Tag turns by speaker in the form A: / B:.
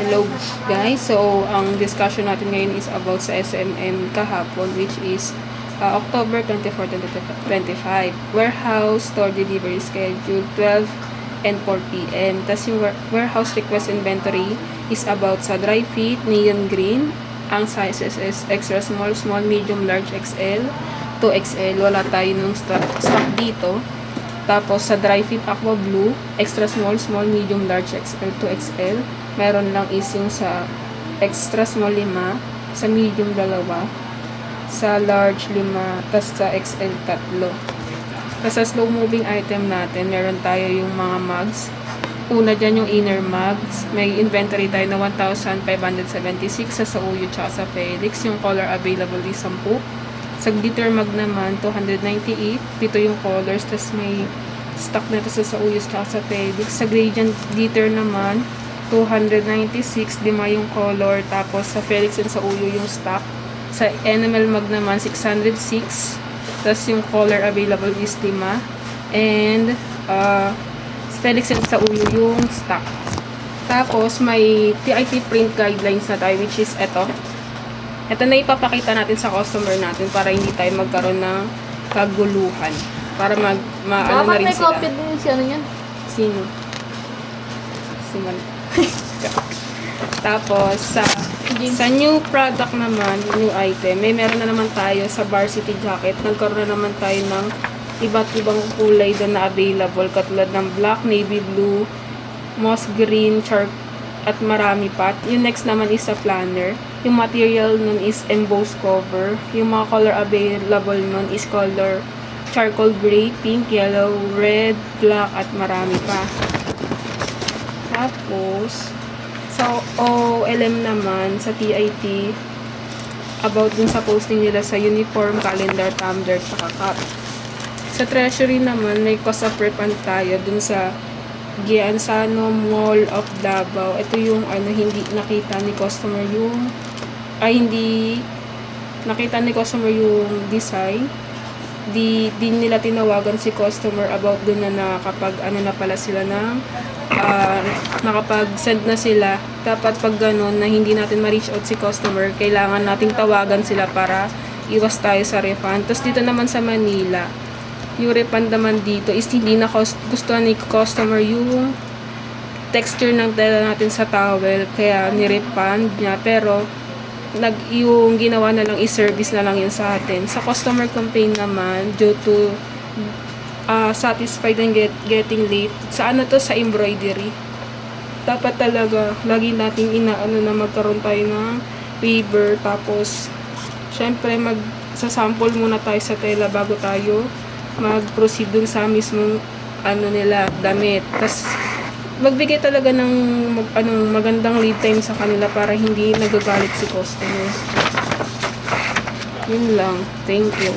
A: Hello guys, so ang discussion natin ngayon is about sa SMM kahapon, which is October 24, 2025. Warehouse store delivery schedule 12 and 4 p.m. Tapos yung warehouse request inventory is about sa dry fit, neon green. Ang sizes is extra small, small, medium, large, XL, 2XL. Wala tayo nung stock dito. Tapos sa dry fit aqua blue, extra small, small, medium, large, XL, 2XL. Meron lang is yung sa extra small 5, sa medium 2, sa large 5, tapos sa XL 3. Tapos sa slow moving item natin, meron tayo yung mga mugs. Una dyan yung inner mugs. May inventory tayo na 1,576 sa Sauyo tsaka sa Felix. Yung color available is 10. Sa glitter mug naman, 298. Pito yung colors. Tapos may stock na ito sa Sauyo tsaka sa Felix. Sa gradient glitter naman, 296, 5 yung color. Tapos sa Felix and sa Uyo yung stock. Sa enamel mug naman, 606. Tapos yung color available is 5. And sa Felix and sa Uyo yung stock. Tapos may TIT print guidelines na tayo, which is ito. Ito na ipapakita natin sa customer natin para hindi tayo magkaroon ng kaguluhan. Para ano na rin
B: may
A: sila.
B: copy din si ano yan?
A: Sino? Siman. Tapos sa new product naman, new item, meron na naman tayo sa varsity jacket. Nagkaroon na naman tayo ng iba't ibang kulay doon na available, katulad ng black, navy blue, moss green, at marami pa. Yung next naman is sa planner. Yung material nun is embossed cover. Yung mga color available nun is color charcoal gray, pink, yellow, red, black, at marami pa. Tapos, sa OLM naman, sa TIT, about dun sa posting nila sa uniform, calendar, tumbler, tsaka cup. Sa treasury naman, may cost of refund tayo dun sa Giansano Mall of Davao. Ito yung hindi nakita ni customer yung hindi nakita ni customer yung design. Di nila tinawagan si customer about dun na nakapag na pala sila ng nakapag-send na sila. Dapat pag ganun na hindi natin ma-reach out si customer, kailangan nating tawagan sila para iwas tayo sa refund. Tapos dito naman sa Manila, yung refund naman dito is hindi na gusto ni customer yung texture ng tela natin sa towel, kaya ni-refund niya. Pero yung ginawa na lang i-service na lang yun sa atin. Sa customer complaint naman, due to satisfied and getting late. Sa sa embroidery. Dapat talaga, lagi natin na magkaroon tayo ng waiver. Tapos, syempre, magsasample muna tayo sa tela bago tayo mag-proceed dun sa mismong nila, damit. Tapos, magbigay talaga ng magandang lead time sa kanila para hindi nagagalit si customer. Yun lang. Thank you.